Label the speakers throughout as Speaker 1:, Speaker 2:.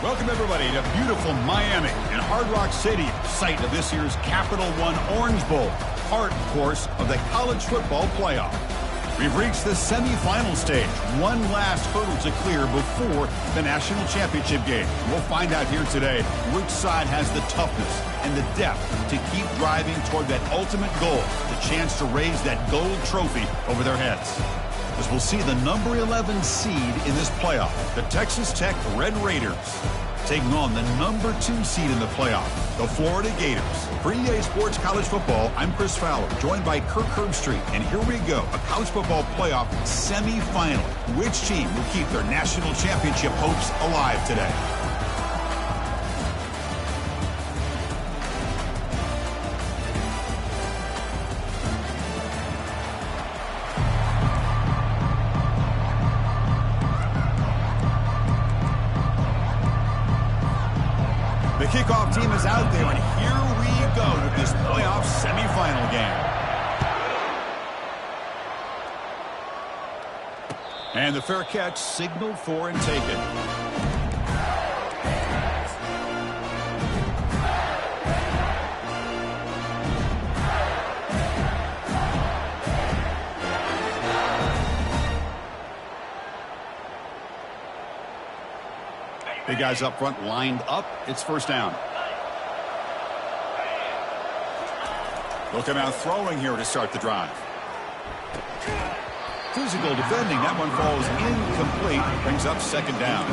Speaker 1: Welcome, everybody, to beautiful Miami and Hard Rock City, site of this year's Capital One Orange Bowl, part, of course, of the college football playoff. We've reached the semifinal stage, one last hurdle to clear before the national championship game. We'll find out here today which side has the toughness and the depth to keep driving toward that ultimate goal, the chance to raise that gold trophy over their heads. As we'll see the number 11 seed in this playoff, the Texas Tech Red Raiders, taking on the number 2 seed in the playoff, the Florida Gators. For EA Sports College Football, I'm Chris Fowler, joined by Kirk Herbstreit. And here we go, a college football playoff semifinal. Which team will keep their national championship hopes alive today? The kickoff team is out there, and here we go with this playoff semifinal game. And the fair catch signaled for and taken. The guys up front lined up. It's first down. Looking out throwing here to start the drive. Physical defending. That one falls incomplete. Brings up second down.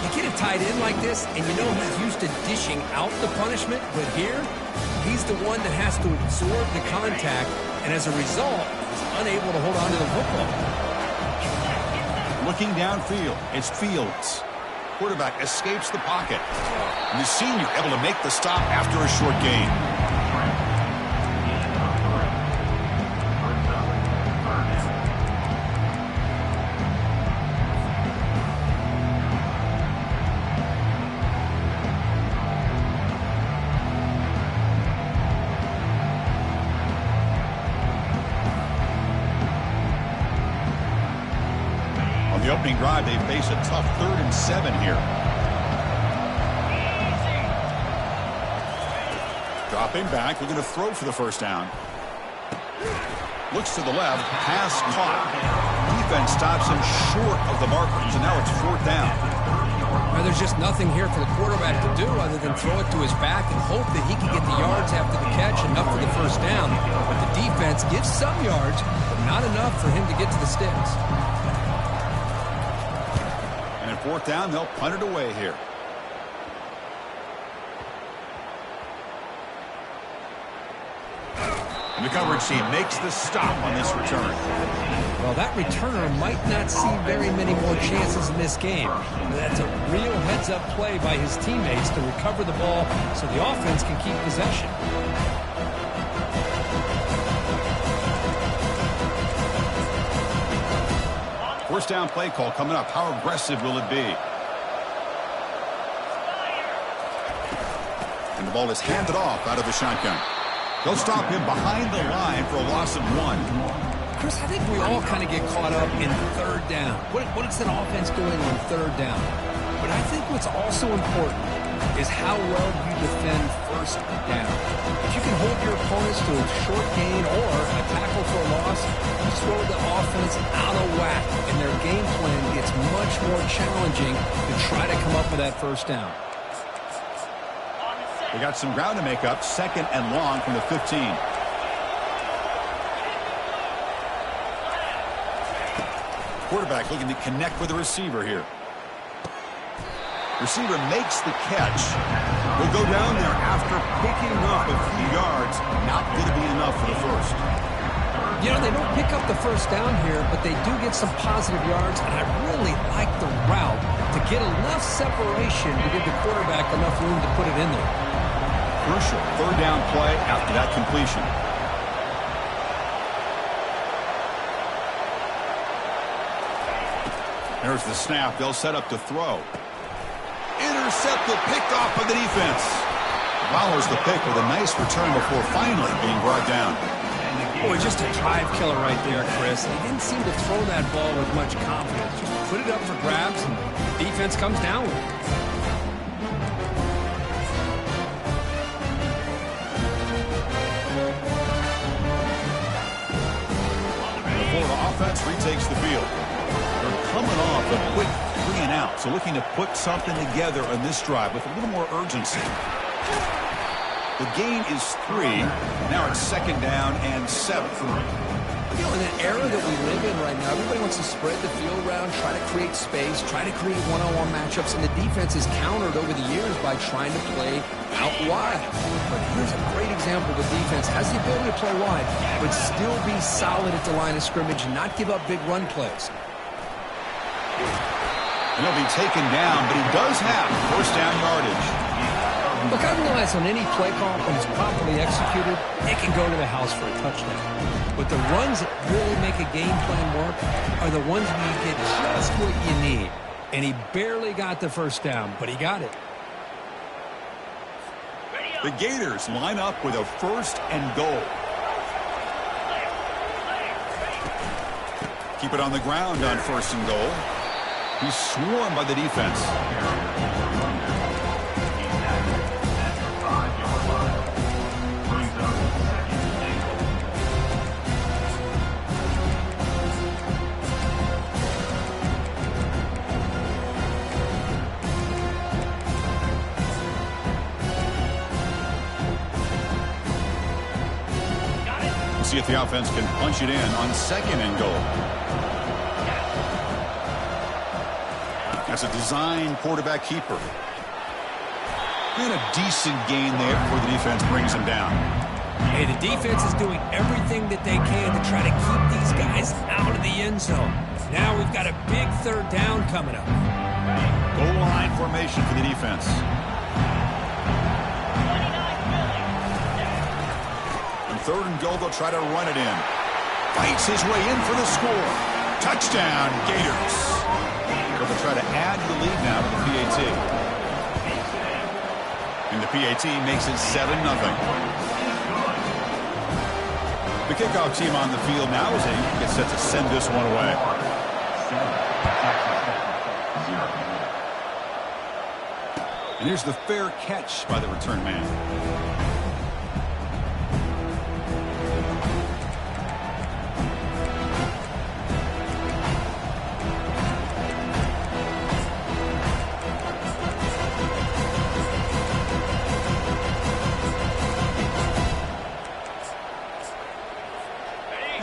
Speaker 2: You get a tight end like this, and you know he's used to dishing out the punishment, but here, he's the one that has to absorb the contact, and as a result, he's unable to hold on to the football.
Speaker 1: Looking downfield, it's Fields. Quarterback escapes the pocket. And the senior able to make the stop after a short gain. The opening drive, they face a tough 3rd and 7 here. Dropping back, we're going to throw for the first down. Looks to the left, pass caught. Defense stops him short of the markers, and now it's 4th down.
Speaker 2: Well, there's just nothing here for the quarterback to do other than throw it to his back and hope that he can get the yards after the catch, enough for the first down. But the defense gives some yards, but not enough for him to get to the sticks.
Speaker 1: 4th down, they'll punt it away here. And the coverage team makes the stop on this return.
Speaker 2: Well, that returner might not see very many more chances in this game. But that's a real heads-up play by his teammates to recover the ball so the offense can keep possession.
Speaker 1: First down play call coming up. How aggressive will it be? And the ball is handed off out of the shotgun. They'll stop him behind the line for a loss of 1.
Speaker 2: Chris, I think we all kind of get caught up in 3rd down. What is an offense doing on 3rd down? But I think what's also important is how well you defend first down. If you can hold your opponents to a short gain or a tackle for a loss, you throw the offense out of whack, and their game plan gets much more challenging to try to come up with that first down.
Speaker 1: They got some ground to make up. 2nd and long from the 15. Quarterback looking to connect with the receiver here. Receiver makes the catch. Will go down there after picking up a few yards. Not going to be enough for the first.
Speaker 2: You know, they don't pick up the first down here, but they do get some positive yards, and I really like the route to get enough separation to give the quarterback enough room to put it in there.
Speaker 1: Crucial 3rd down play after that completion. There's the snap. They'll set up to throw. Intercepted, picked off by the defense. Follows the pick with a nice return before finally being brought down.
Speaker 2: Boy, just a drive killer right there, Chris. He didn't seem to throw that ball with much confidence. Just put it up for grabs, and the defense comes down with it.
Speaker 1: offense retakes the field. They're coming off a quick 3 and out, so looking to put something together on this drive with a little more urgency. The gain is 3. Now it's 2nd down and 7.
Speaker 2: You know, in an era that we live in right now, everybody wants to spread the field around, try to create space, try to create one-on-one matchups, and the defense is countered over the years by trying to play out wide. But here's a great example. The defense has the ability to play wide, but still be solid at the line of scrimmage and not give up big run plays.
Speaker 1: And he'll be taken down, but he does have first down yardage.
Speaker 2: Look, I realize on any play call, when it's properly executed, it can go to the house for a touchdown. But the runs that really make a game plan work are the ones where you get just what you need. And he barely got the first down, but he got it.
Speaker 1: The Gators line up with a 1st and goal. Keep it on the ground on 1st and goal. He's swarmed by the defense. See if the offense can punch it in on 2nd and goal. That's a design quarterback keeper. And a decent gain there before the defense brings him down.
Speaker 2: Hey, the defense is doing everything that they can to try to keep these guys out of the end zone. Now we've got a big 3rd down coming up.
Speaker 1: Goal line formation for the defense. On 3rd and goal, they'll try to run it in. Fights his way in for the score. Touchdown, Gators. They'll try to add the lead now to the PAT. And the PAT makes it 7-0. The kickoff team on the field now as they get set to send this one away. And here's the fair catch by the return man.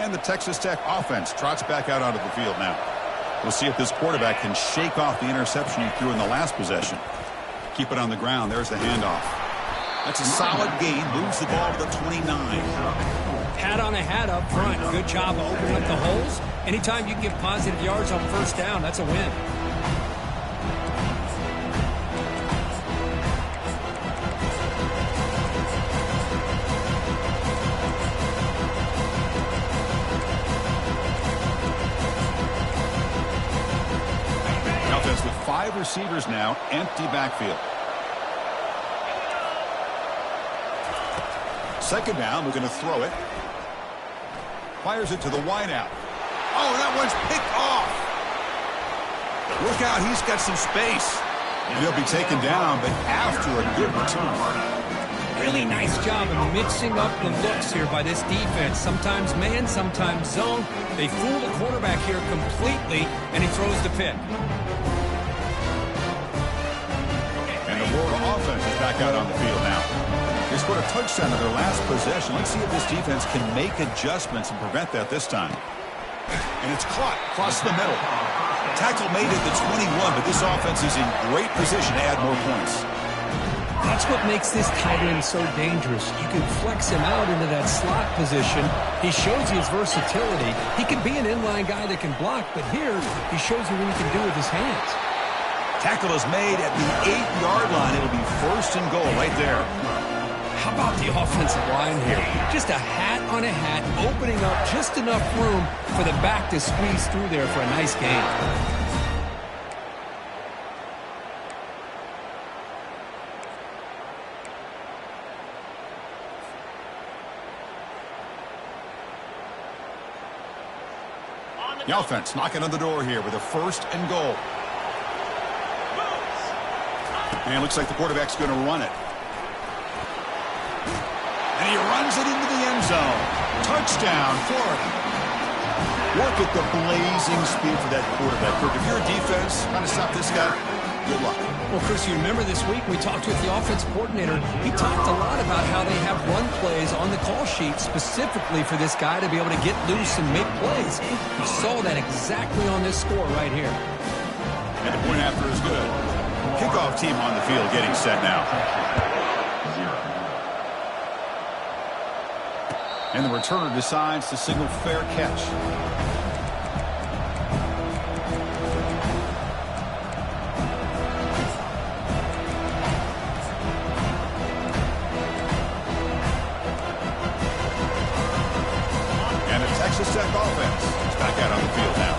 Speaker 1: And the Texas Tech offense trots back out onto the field now. We'll see if this quarterback can shake off the interception he threw in the last possession. Keep it on the ground. There's the handoff. That's a solid gain. Moves the ball to the 29.
Speaker 2: Hat on a hat up front. Good job of opening up the holes. Anytime you can get positive yards on 1st down, that's a win.
Speaker 1: With 5 receivers now, empty backfield. 2nd down, we're going to throw it. Fires it to the wideout. Oh, that one's picked off. Look out, he's got some space. And he'll be taken down, but after a good return.
Speaker 2: Really nice job of mixing up the looks here by this defense. Sometimes man, sometimes zone. They fool the quarterback here completely, and he throws the pick.
Speaker 1: And the Florida offense is back out on the field now. They scored a touchdown in their last possession. Let's see if this defense can make adjustments and prevent that this time. And it's caught across the middle. Tackle made at the 21, but this offense is in great position to add more points.
Speaker 2: That's what makes this tight end so dangerous. You can flex him out into that slot position. He shows you his versatility. He can be an inline guy that can block, but here he shows you what he can do with his hands.
Speaker 1: Tackle is made at the 8-yard line. It'll be 1st and goal right there.
Speaker 2: How about the offensive line here? Just a hat on a hat, opening up just enough room for the back to squeeze through there for a nice gain.
Speaker 1: The offense knocking on the door here with a 1st and goal. And it looks like the quarterback's going to run it. And he runs it into the end zone. Touchdown, Florida. Look at the blazing speed for that quarterback. If you're a defense trying to stop this guy, good luck.
Speaker 2: Well, Chris, you remember this week we talked with the offensive coordinator. He talked a lot about how they have run plays on the call sheet specifically for this guy to be able to get loose and make plays. We saw that exactly on this score right here.
Speaker 1: And the point after is good. Kickoff team on the field getting set now. And the returner decides to signal fair catch. And the Texas Tech offense is back out on the field now.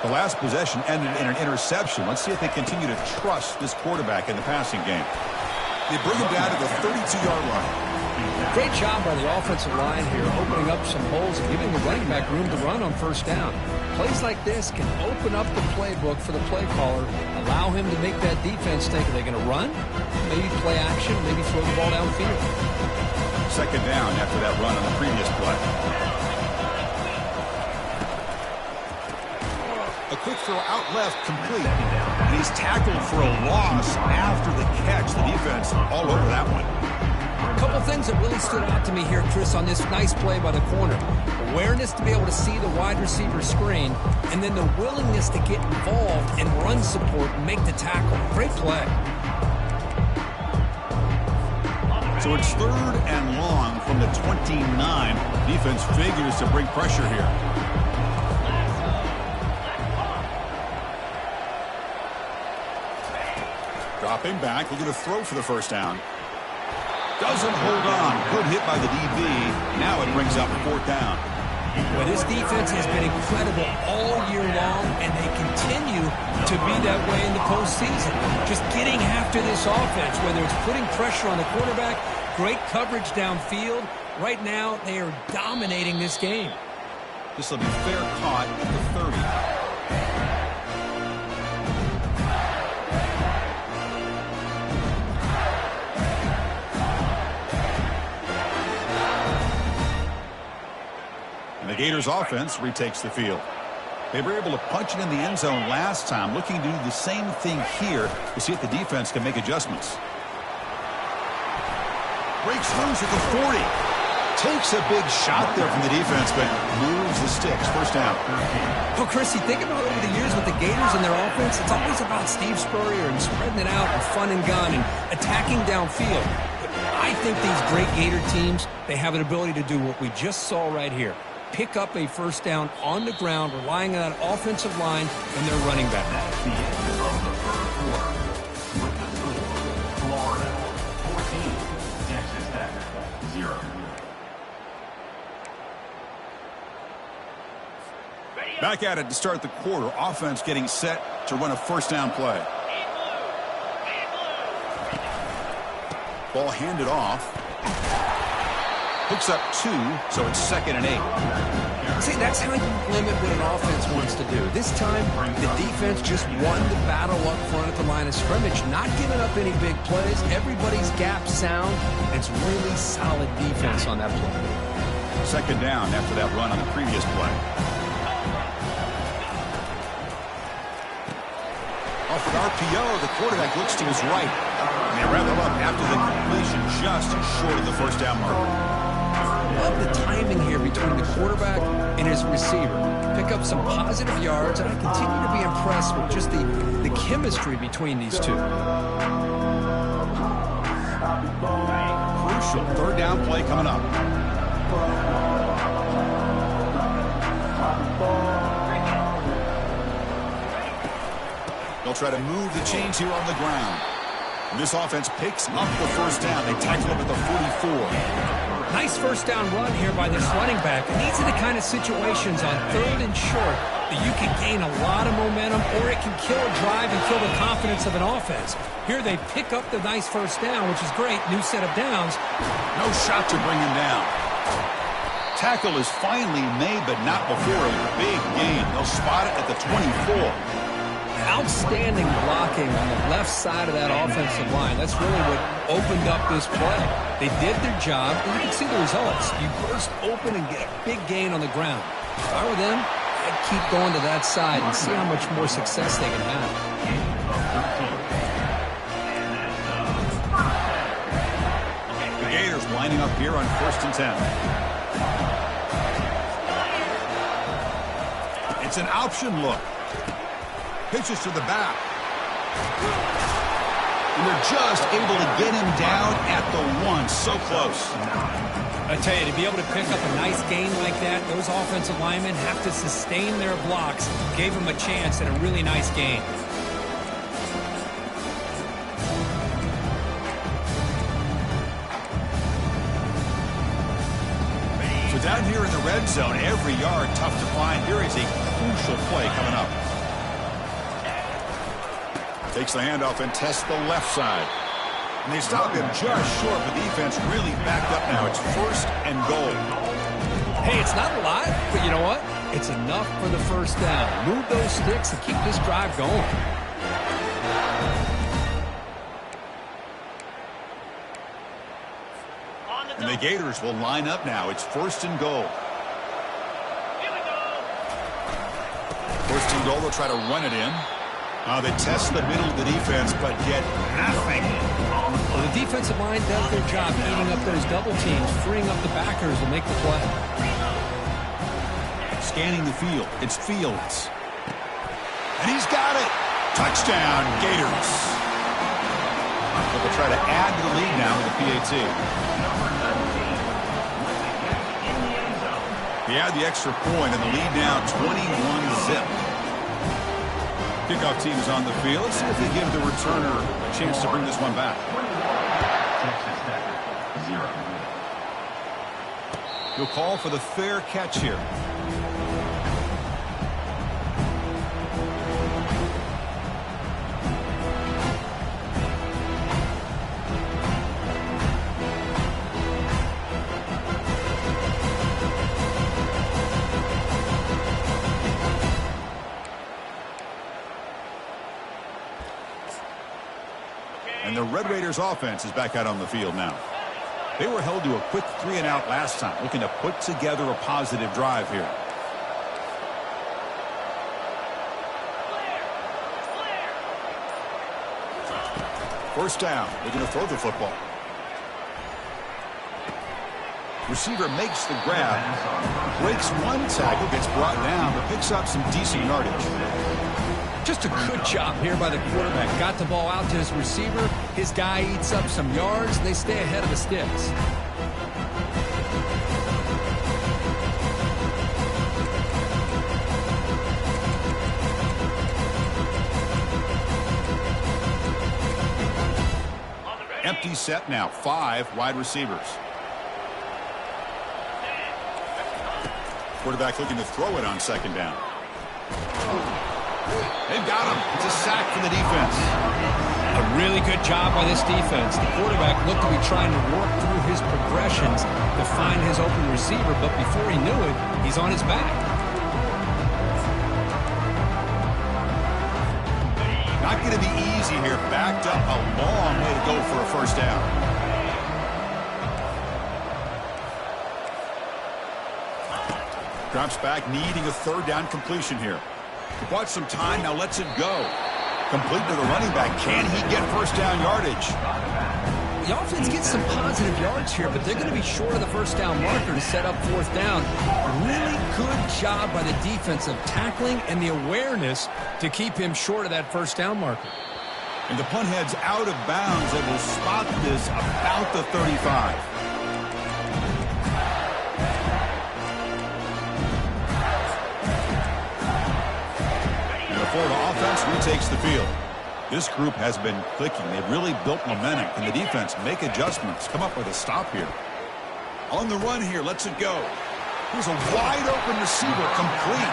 Speaker 1: The last possession ended in an interception. Let's see if they continue to trust this quarterback in the passing game. They bring him down to the 32-yard line.
Speaker 2: Great job by the offensive line here, opening up some holes and giving the running back room to run on first down. Plays like this can open up the playbook for the play caller, allow him to make that defense think, are they going to run? Maybe play action, maybe throw the ball downfield.
Speaker 1: Second down after that run on the previous play. A quick throw out left, complete. And he's tackled for a loss after the catch. The defense all over that one.
Speaker 2: A couple things that really stood out to me here, Chris, on this nice play by the corner. Awareness to be able to see the wide receiver screen, and then the willingness to get involved and run support and make the tackle. Great play.
Speaker 1: So it's 3rd and long from the 29. Defense figures to bring pressure here. Dropping back, looking to throw for the first down. Doesn't hold on. Good hit by the DB. Now it brings up 4th down.
Speaker 2: Well, this defense has been incredible all year long, and they continue to be that way in the postseason. Just getting after this offense, whether it's putting pressure on the quarterback, great coverage downfield. Right now, they are dominating this game.
Speaker 1: This will be fair caught at the 30. The Gators offense retakes the field. They were able to punch it in the end zone last time, looking to do the same thing here to see if the defense can make adjustments. Breaks loose at the 40. Takes a big shot there from the defense, but moves the sticks. First down.
Speaker 2: Well, Chris, you think about over the years with the Gators and their offense, it's always about Steve Spurrier and spreading it out and fun and gun and attacking downfield. But I think these great Gator teams, they have an ability to do what we just saw right here. Pick up a first down on the ground, relying on that offensive line and their running back.
Speaker 3: The end of the first quarter. With the score, Florida 14, Texas Tech 0.
Speaker 1: Back at it to start the quarter. Offense getting set to run a first down play. Ball handed off. Picks up 2, so it's 2nd and 8.
Speaker 2: See, that's how you limit what an offense wants to do. This time, the defense just won the battle up front at the line of scrimmage, not giving up any big plays. Everybody's gap sound. It's really solid defense on that play.
Speaker 1: Second down after that run on the previous play. Off an RPO, the quarterback looks to his right. And they wrap him up after the completion, just short of the first down marker.
Speaker 2: Love the timing here between the quarterback and his receiver. Pick up some positive yards, and I continue to be impressed with just the chemistry between these two.
Speaker 1: Crucial 3rd down play coming up. They'll try to move the chains here on the ground. And this offense picks up the first down. They tackle him at the 44.
Speaker 2: Nice first down run here by this running back. And these are the kind of situations on 3rd and short that you can gain a lot of momentum, or it can kill a drive and kill the confidence of an offense. Here they pick up the nice first down, which is great. New set of downs.
Speaker 1: No shot to bring him down. Tackle is finally made, but not before a big gain. They'll spot it at the 24.
Speaker 2: Outstanding blocking on the left side of that offensive line. That's really what opened up this play. They did their job, and you can see the results. You burst open and get a big gain on the ground. If I were them, I'd keep going to that side and see how much more success they can have.
Speaker 1: The Gators lining up here on 1st and 10. It's an option look. Pitches to the back. And they're just able to get him down at the 1. So close.
Speaker 2: I tell you, to be able to pick up a nice gain like that, those offensive linemen have to sustain their blocks. Gave him a chance at a really nice gain.
Speaker 1: So down here in the red zone, every yard tough to find. Here is a crucial play coming up. Takes the handoff and tests the left side. And they stop him just short. The defense really backed up now. It's 1st and goal.
Speaker 2: Hey, it's not a lot, but you know what? It's enough for the first down. Move those sticks and keep this drive going.
Speaker 1: And the Gators will line up now. It's 1st and goal. 1st and goal, they'll try to run it in. They test the middle of the defense, but get nothing.
Speaker 2: Well, the defensive line does their job eating up those double teams, freeing up the backers to make the play.
Speaker 1: Scanning the field. It's Fields. And he's got it. Touchdown, Gators. But they'll try to add to the lead now with the PAT. He had the extra point, and the lead now 21-zip. Kickoff team is on the field. Let's see if they give the returner a chance to bring this one back. He'll call for the fair catch here. And the Red Raiders offense is back out on the field now. They were held to a quick 3-and-out last time, looking to put together a positive drive here. First down, looking to throw the football. Receiver makes the grab, breaks one tackle, gets brought down, but picks up some decent yardage.
Speaker 2: Just a good job here by the quarterback. Got the ball out to his receiver. His guy eats up some yards. They stay ahead of the sticks.
Speaker 1: Empty set now. 5 wide receivers. Quarterback looking to throw it on 2nd down. They've got him. It's a sack for the defense.
Speaker 2: A really good job by this defense. The quarterback looked to be trying to work through his progressions to find his open receiver, but before he knew it, he's on his back.
Speaker 1: Not going to be easy here. Backed up a long way to go for a first down. Drops back, needing a 3rd down completion here. Bought some time, now lets it go. Complete to the running back. Can he get first down yardage?
Speaker 2: The offense gets some positive yards here, but they're going to be short of the first down marker to set up 4th down. Really good job by the defense of tackling and the awareness to keep him short of that first down marker.
Speaker 1: And the punt heads out of bounds. They will spot this about the 35. Florida offense retakes the field. This group has been clicking. They've really built momentum. Can the defense make adjustments? Come up with a stop here. On the run here, lets it go. Here's a wide open receiver, complete.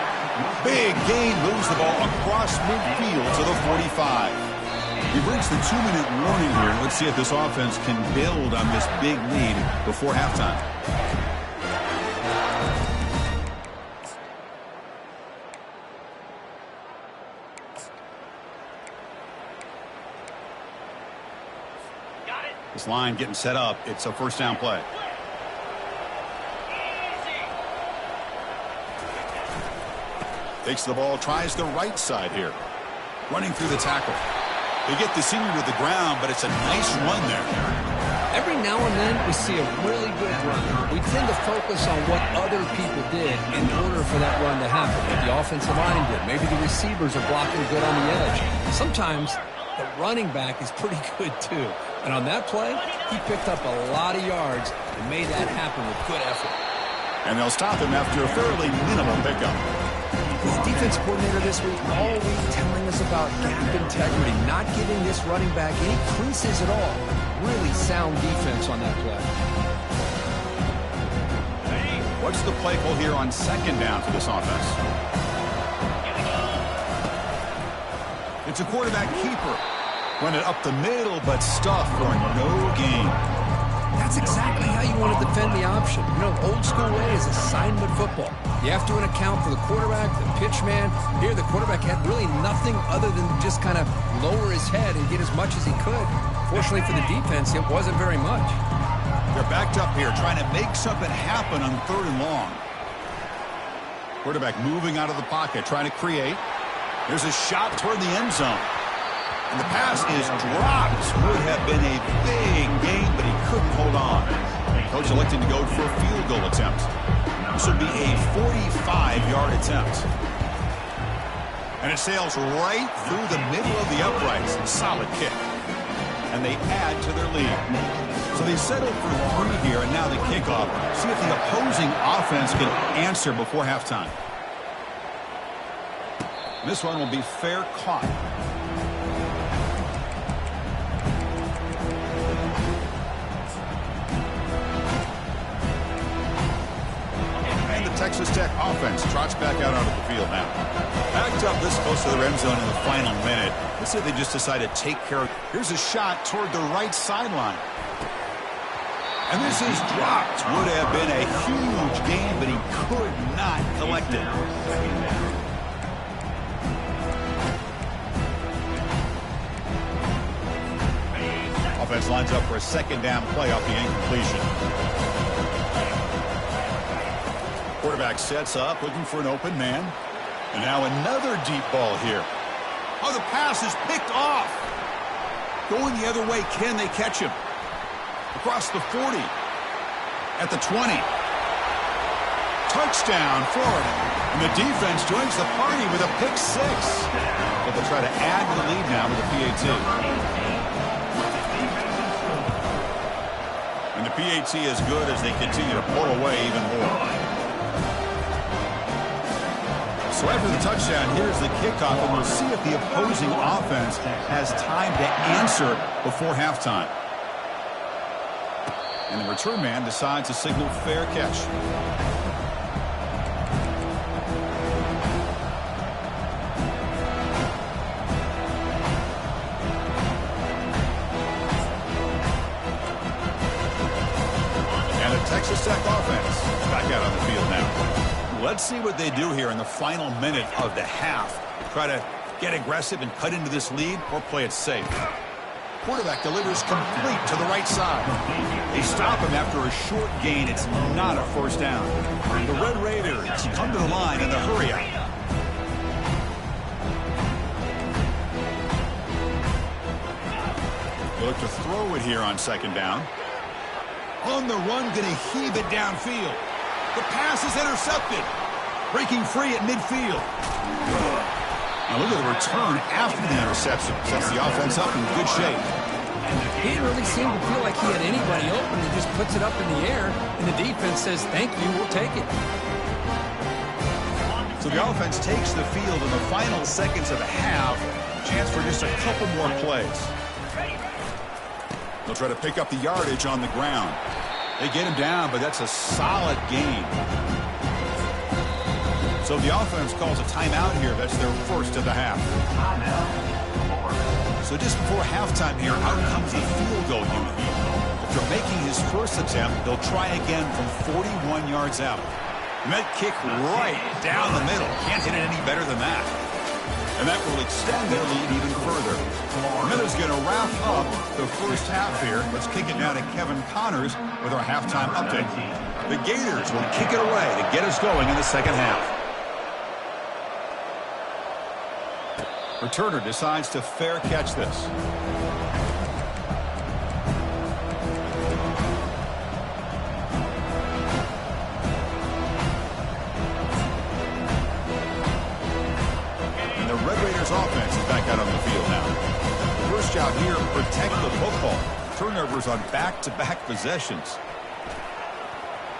Speaker 1: Big gain, moves the ball across midfield to the 45. He brings the 2-minute warning here. Let's see if this offense can build on this big lead before halftime. This line getting set up. It's a first down play. Takes the ball, tries the right side here. Running through the tackle. They get the senior to the ground, but it's a nice run there.
Speaker 2: Every now and then we see a really good run. We tend to focus on what other people did in order for that run to happen. What the offensive line did. Maybe the receivers are blocking good on the edge. Sometimes the running back is pretty good too. And on that play, he picked up a lot of yards and made that happen with good effort.
Speaker 1: And they'll stop him after a fairly minimal pickup.
Speaker 2: The defense coordinator this week all week telling us about gap integrity, not giving this running back any creases at all. Really sound defense on that play.
Speaker 1: What's the play call here on second down for this offense? It's a quarterback keeper. Run it up the middle, but stuffed for no gain.
Speaker 2: That's exactly how you want to defend the option. You know, old school way is assignment football. You have to account for the quarterback, the pitch man. Here, the quarterback had really nothing other than just kind of lower his head and get as much as he could. Fortunately for the defense, it wasn't very much.
Speaker 1: They're backed up here, trying to make something happen on 3rd and long. Quarterback moving out of the pocket, trying to create. There's a shot toward the end zone. And the pass is dropped. Would have been a big gain, but he couldn't hold on. Coach elected to go for a field goal attempt. This would be a 45-yard attempt. And it sails right through the middle of the uprights. Solid kick. And they add to their lead. So they settle for 3 here, and now the kickoff. See if the opposing offense can answer before halftime. This one will be fair caught. Texas Tech offense trots back out onto the field now. Backed up this close to the end zone in the final minute. Let's see if they just decide to take care of. Here's a shot toward the right sideline. And this is dropped. Would have been a huge gain, but he could not collect it. Offense lines up for a second down play off the incompletion. Quarterback sets up, looking for an open man. And now another deep ball here. Oh, the pass is picked off. Going the other way, can they catch him? Across the 40. At the 20. Touchdown, Florida. And the defense joins the party with a pick 6. But they'll try to add to the lead now with a PAT. And the PAT is good as they continue to pull away even more. So after the touchdown, here's the kickoff, and we'll see if the opposing offense has time to answer before halftime. And the return man decides to signal fair catch. And the Texas Tech offense back out on the field now. Let's see what they do here in the final minute of the half. Try to get aggressive and cut into this lead or play it safe. Quarterback delivers complete to the right side. They stop him after a short gain. It's not a first down. The Red Raiders come to the line in a hurry up. They look to throw it here on second down. On the run, going to heave it downfield. The pass is intercepted. Breaking free at midfield. Now look at the return after the interception. Sets the offense up in good shape.
Speaker 2: He didn't really seem to feel like he had anybody open. He just puts it up in the air, and the defense says, thank you, we'll take it.
Speaker 1: So the offense takes the field in the final seconds of the half. Chance for just a couple more plays. They'll try to pick up the yardage on the ground. They get him down, but that's a solid gain. So the offense calls a timeout here. That's their first of the half. So just before halftime here, out comes the field goal unit. After making his first attempt, they'll try again from 41 yards out. And that kick right down the middle. Can't hit it any better than that. And that will extend their lead even further. Miller's going to wrap up the first half here. Let's kick it now to Kevin Connors with our halftime update. The Gators will kick it away to get us going in the second half. Returner decides to fair catch this. And the Red Raiders offense is back out on the field now. The first job here, protect the football. Turnovers on back-to-back possessions.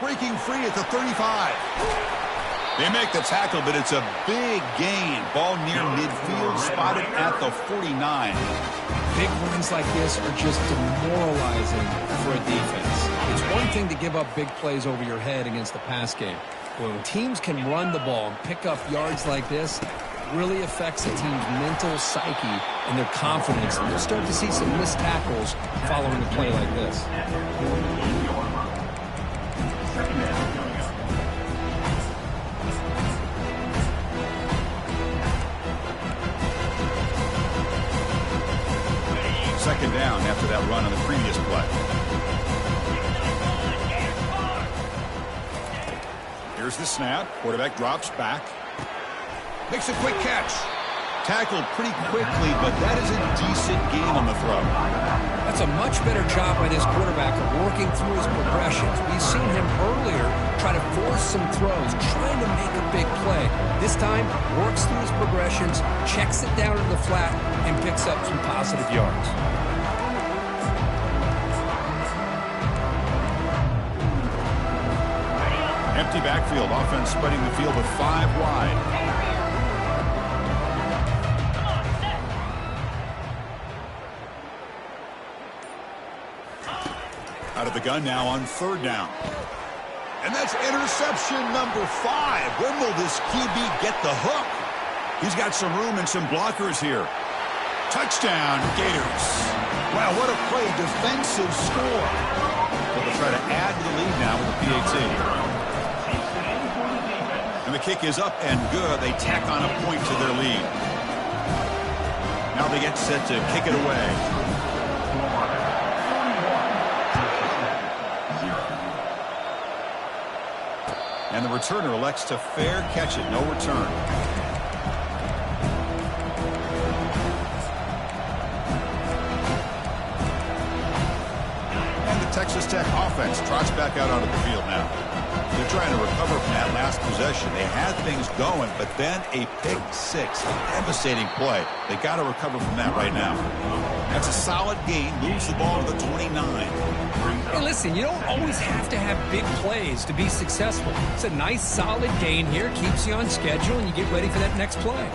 Speaker 1: Breaking free at the 35. They make the tackle, but it's a big gain. Ball near midfield, spotted at the 49.
Speaker 2: Big runs like this are just demoralizing for a defense. It's one thing to give up big plays over your head against the pass game. When teams can run the ball and pick up yards like this, it really affects a team's mental psyche and their confidence. And you'll start to see some missed tackles following a play like this.
Speaker 1: Second down after that run on the previous play. Here's the snap. Quarterback drops back. Makes a quick catch. Tackled pretty quickly, but that is a decent gain on the throw.
Speaker 2: That's a much better job by this quarterback of working through his progressions. We've seen him earlier try to force some throws, trying to make a big play. This time, works through his progressions, checks it down to the flat, and picks up some positive yards.
Speaker 1: Empty backfield. Offense spreading the field with 5 wide. Out of the gun now on third down. And that's interception number 5. When will this QB get the hook? He's got some room and some blockers here. Touchdown, Gators. Wow, what a play. Defensive score. They'll try to add to the lead now with the PAT. And the kick is up and good. They tack on a point to their lead. Now they get set to kick it away. And the returner elects to fair catch it. No return. And the Texas Tech offense trots back out onto the field now. They're trying to recover from that last possession. They had things going, but then a pick six. A devastating play. They got to recover from that right now. That's a solid gain. Moves the ball to the 29.
Speaker 2: Hey, listen, you don't always have to have big plays to be successful. It's a nice, solid gain here. Keeps you on schedule, and you get ready for that next play.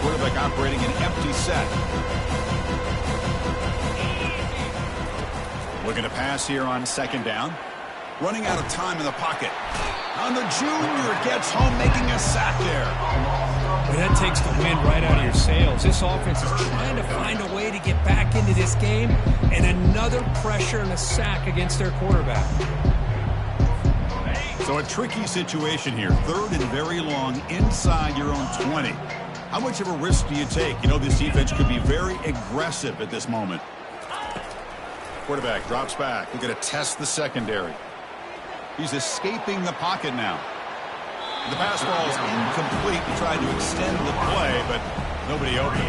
Speaker 1: Quarterback operating an empty set. Looking to pass here on second down. Running out of time in the pocket. On the junior, gets home, making a sack there.
Speaker 2: Well, that takes the wind right out of your sails. This offense is trying to find a way to get back into this game, and another pressure and a sack against their quarterback.
Speaker 1: So a tricky situation here. Third and very long inside your own 20. How much of a risk do you take? You know, this defense could be very aggressive at this moment. Quarterback drops back. We're going to test the secondary. He's escaping the pocket now. The pass ball is incomplete. He tried to extend the play, but nobody open.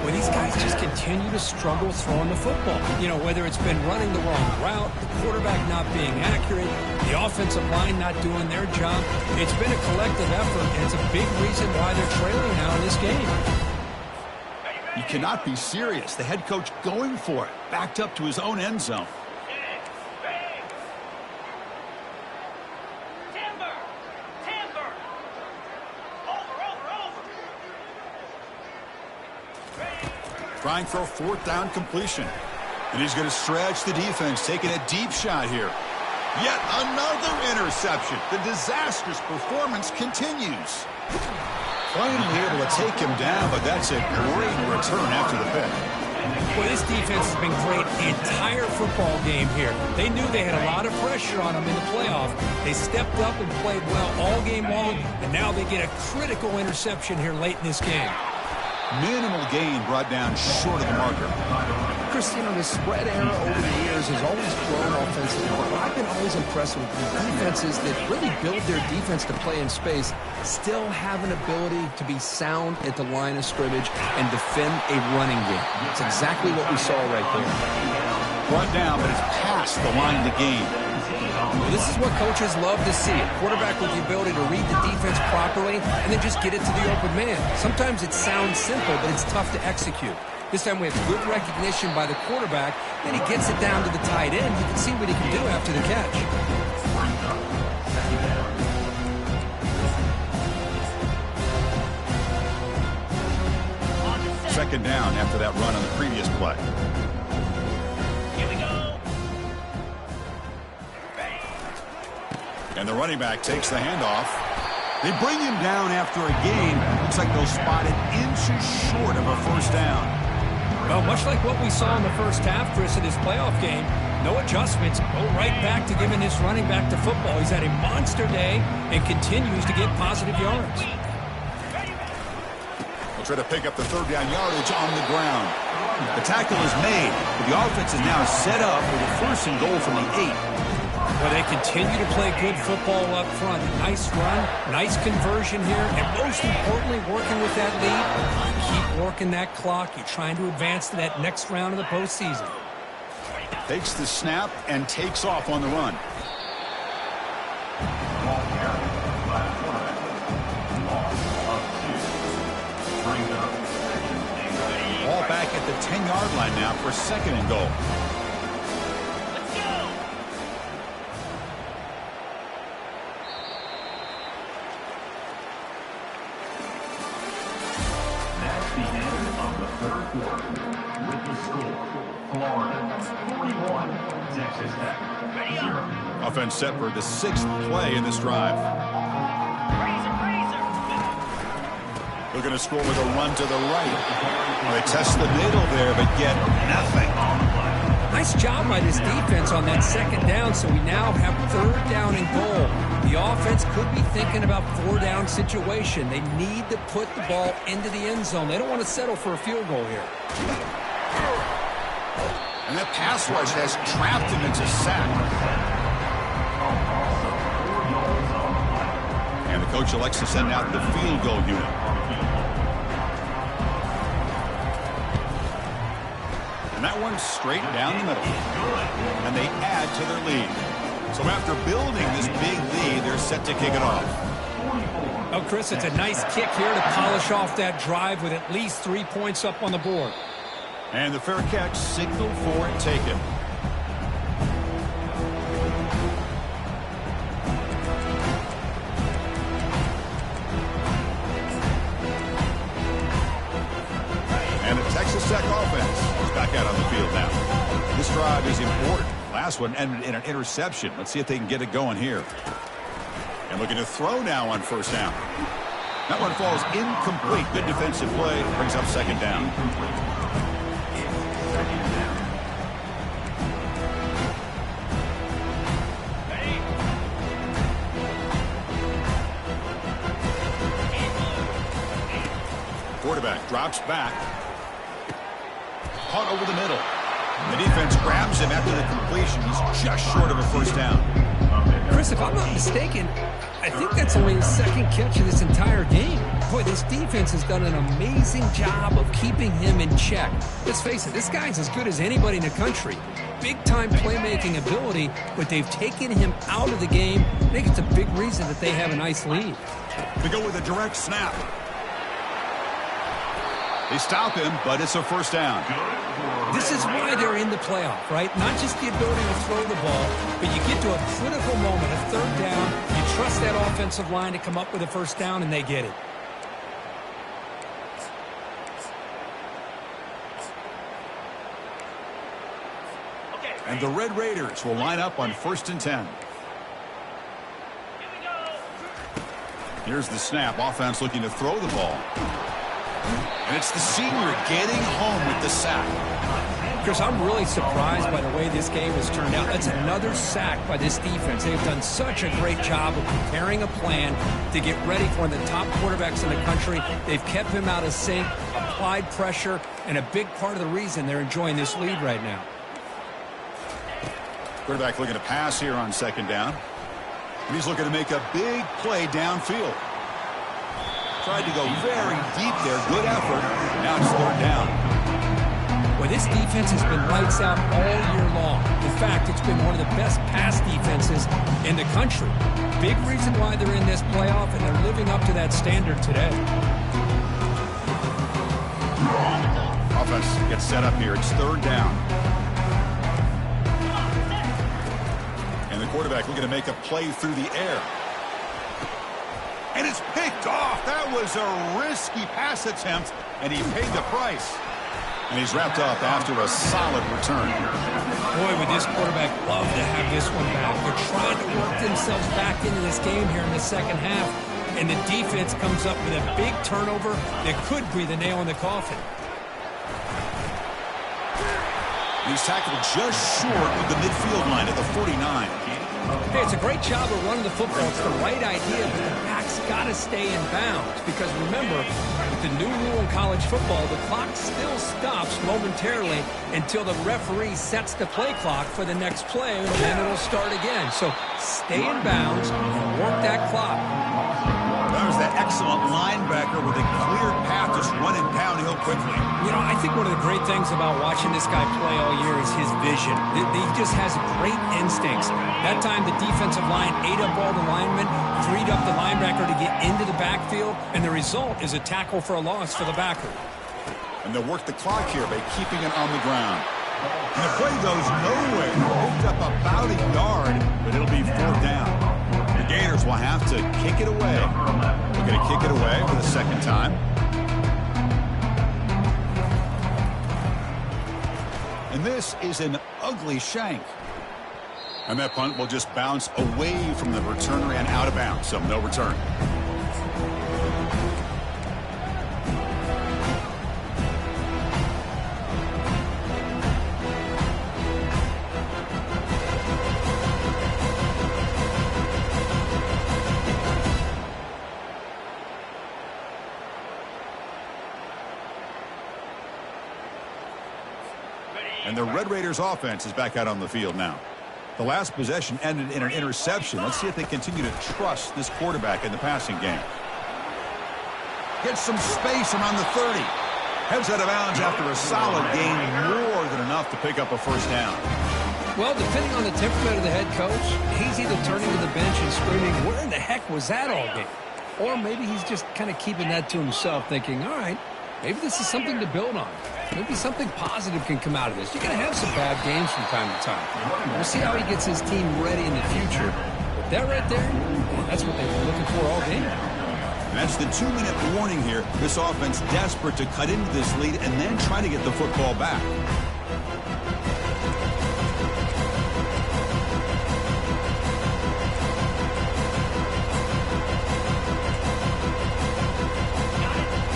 Speaker 2: Well, these guys just continue to struggle throwing the football. You know, whether it's been running the wrong route, the quarterback not being accurate, the offensive line not doing their job. It's been a collective effort, and it's a big reason why they're trailing now in this game.
Speaker 1: You cannot be serious. The head coach going for it. Backed up to his own end zone. Trying for a fourth down completion. And he's going to stretch the defense, taking a deep shot here. Yet another interception. The disastrous performance continues. Finally able to take him down, but that's a great return after the pick.
Speaker 2: Well, this defense has been great the entire football game here. They knew they had a lot of pressure on them in the playoff. They stepped up and played well all game long, and now they get a critical interception here late in this game.
Speaker 1: Minimal gain brought down short of the marker.
Speaker 2: Christine, on the spread era over the years has always grown offensively, but I've been always impressed with the defenses that really build their defense to play in space, still have an ability to be sound at the line of scrimmage and defend a running game. It's exactly what we saw right there.
Speaker 1: Brought down, but it's past the line to gain.
Speaker 2: Well, this is what coaches love to see. A quarterback with the ability to read the defense properly and then just get it to the open man. Sometimes it sounds simple, but it's tough to execute. This time we have good recognition by the quarterback. Then he gets it down to the tight end. You can see what he can do after the catch.
Speaker 1: Second down after that run on the previous play.
Speaker 4: Here we go.
Speaker 1: And the running back takes the handoff. They bring him down after a gain. Looks like they'll spot it inches short of a first down.
Speaker 5: Well, much like what we saw in the first half, Chris, in his playoff game, no adjustments. Go right back to giving this running back to football. He's had a monster day and continues to get positive yards.
Speaker 1: They'll try to pick up the third down yardage on the ground. The tackle is made, but the offense is now set up with a first and goal from the 8.
Speaker 5: Well, they continue to play good football up front. Nice run, nice conversion here, and most importantly, working with that lead. Keep working that clock. You're trying to advance to that next round of the postseason.
Speaker 1: Takes the snap and takes off on the run. Ball back at the 10-yard line now for second and goal. Offense set for the 6th play in this drive. Looking to score with a run to the right. They test the middle there, but get nothing.
Speaker 5: Nice job by this defense on that second down, so we now have third down and goal. The offense could be thinking about 4-down situation. They need to put the ball into the end zone. They don't want to settle for a field goal here.
Speaker 1: And that pass rush has trapped him into sack. And the coach elects to send out the field goal unit. And that one's straight down the middle. And they add to their lead. So after building this big lead, they're set to kick it off.
Speaker 5: Oh, Chris, it's a nice kick here to polish off that drive with at least 3 points up on the board.
Speaker 1: And the fair catch signaled for it taken. And the Texas Tech offense is back out on the field now. This drive is important. Last one ended in an interception. Let's see if they can get it going here. And looking to throw now on first down. That one falls incomplete. Good defensive play. Brings up second down. Quarterback drops back. Caught over the middle. The defense grabs him after the completion. He's just short of a first down.
Speaker 5: Chris, if I'm not mistaken, I think that's only his second catch of this entire game. Boy, this defense has done an amazing job of keeping him in check. Let's face it, this guy's as good as anybody in the country. Big-time playmaking ability, but they've taken him out of the game. I think it's a big reason that they have a nice lead.
Speaker 1: They go with a direct snap. They stop him, but it's a first down.
Speaker 5: This is why they're in the playoff, right? Not just the ability to throw the ball, but you get to a critical moment, a third down, you trust that offensive line to come up with a first down, and they get it.
Speaker 1: And the Red Raiders will line up on 1st and 10. Here's the snap. Offense looking to throw the ball. And it's the senior getting home with the sack.
Speaker 5: Chris, I'm really surprised by the way this game has turned out. That's another sack by this defense. They've done such a great job of preparing a plan to get ready for one of the top quarterbacks in the country. They've kept him out of sync, a applied pressure and a big part of the reason they're enjoying this lead right now.
Speaker 1: Quarterback looking to pass here on second down. And he's looking to make a big play downfield. Tried to go very deep there. Good effort. Now it's third down.
Speaker 5: Well, this defense has been lights out all year long. In fact, it's been one of the best pass defenses in the country. Big reason why they're in this playoff, and they're living up to that standard today.
Speaker 1: Offense gets set up here. It's third down. And the quarterback looking to make a play through the air. And it's picked off. That was a risky pass attempt, and he paid the price. And he's wrapped up after a solid return.
Speaker 5: Boy, would this quarterback love to have this one back. They're trying to work themselves back into this game here in the second half. And the defense comes up with a big turnover that could be the nail in the coffin.
Speaker 1: He's tackled just short of the midfield line at the 49.
Speaker 5: Hey, it's a great job of running the football. It's the right idea, but the back's got to stay in bounds. Because remember, with the new rule in college football, the clock still stops momentarily until the referee sets the play clock for the next play, and then it'll start again. So stay in bounds and work that clock.
Speaker 1: That was that excellent linebacker with a clear path just running downhill quickly.
Speaker 5: You know, I think one of the great things about watching this guy play all year is his vision. He just has great instincts. That time the defensive line ate up all the linemen, freed up the linebacker to get into the backfield, and the result is a tackle for a loss for the backer.
Speaker 1: And they'll work the clock here by keeping it on the ground. And the play goes nowhere. Picked up about a yard, but it'll be fourth down. The Gators will have to kick it away. They're going to kick it away for the second time. And this is an ugly shank. And that punt will just bounce away from the returner and out of bounds, so no return. And the Red Raiders offense is back out on the field now. The last possession ended in an interception. Let's see if they continue to trust this quarterback in the passing game. Gets some space around the 30. Heads out of bounds after a solid gain, more than enough to pick up a first down.
Speaker 5: Well, depending on the temperament of the head coach, he's either turning to the bench and screaming, where in the heck was that all game? Or maybe he's just kind of keeping that to himself, thinking, all right, maybe this is something to build on. Maybe something positive can come out of this. You're going to have some bad games from time to time. We'll see how he gets his team ready in the future. But that right there, that's what they've been looking for all game.
Speaker 1: And that's the 2-minute warning here. This offense desperate to cut into this lead and then try to get the football back.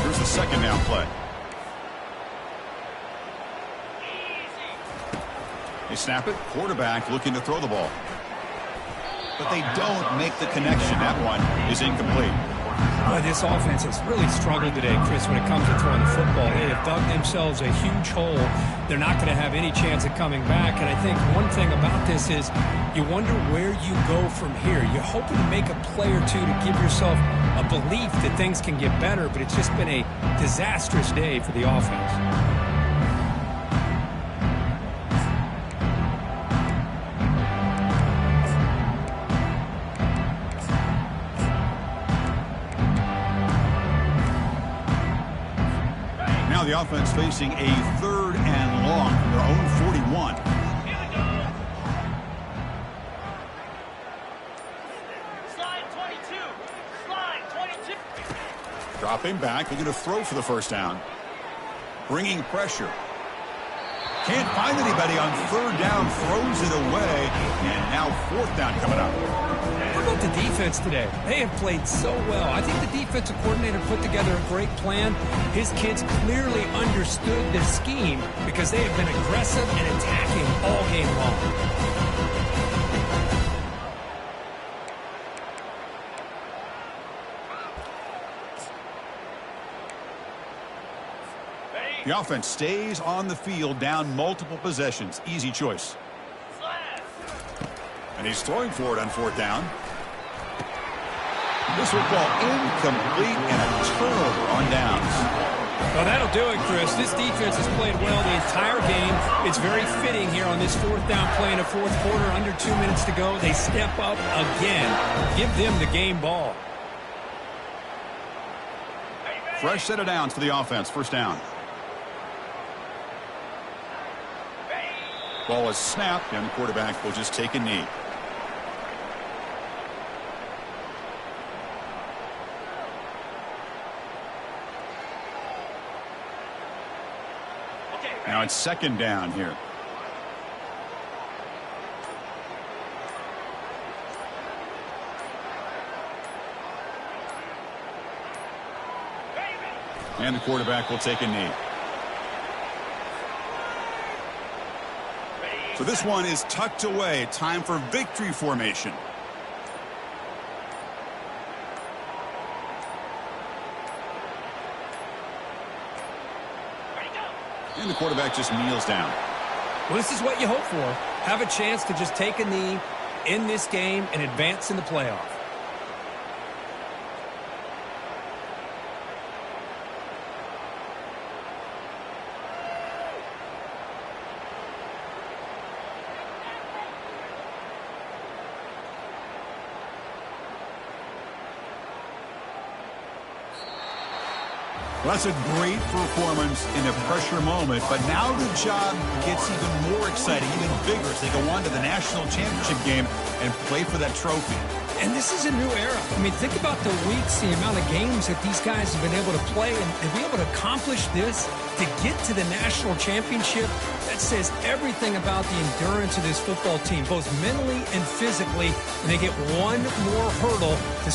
Speaker 1: Here's the second down play. They snap it. Quarterback looking to throw the ball. But they don't make the connection. That one is incomplete.
Speaker 5: Boy, this offense has really struggled today, Chris, when it comes to throwing the football. They have dug themselves a huge hole. They're not going to have any chance of coming back. And I think one thing about this is you wonder where you go from here. You're hoping to make a play or two to give yourself a belief that things can get better, but it's just been a disastrous day for the offense.
Speaker 1: The offense facing a third and long from their own 41.
Speaker 4: Slide 22. Slide 22.
Speaker 1: Dropping back, looking to throw for the first down. Bringing pressure. Can't find anybody on third down, throws it away, and now fourth down coming up.
Speaker 5: How about the defense today? They have played so well. I think the defensive coordinator put together a great plan. His kids clearly understood the scheme because they have been aggressive and attacking all game long.
Speaker 1: The offense stays on the field, down multiple possessions. Easy choice. And he's throwing for it on 4th down. This will fall incomplete and a turnover on downs.
Speaker 5: Well, that'll do it, Chris. This defense has played well the entire game. It's very fitting here on this 4th down play in the 4th quarter. Under 2 minutes to go. They step up again. Give them the game ball.
Speaker 1: Fresh set of downs for the offense. 1st down. Ball is snapped, and the quarterback will just take a knee. Now it's 2nd down here. And the quarterback will take a knee. So this one is tucked away. Time for victory formation. And the quarterback just kneels down.
Speaker 5: Well, this is what you hope for. Have a chance to just take a knee in this game and advance in the playoff.
Speaker 1: Well, that's a great performance in a pressure moment, but now the job gets even more exciting, even bigger as they go on to the national championship game and play for that trophy.
Speaker 5: And this is a new era. I mean, think about the weeks, the amount of games that these guys have been able to play, and to be able to accomplish this, to get to the national championship, that says everything about the endurance of this football team, both mentally and physically, and they get one more hurdle to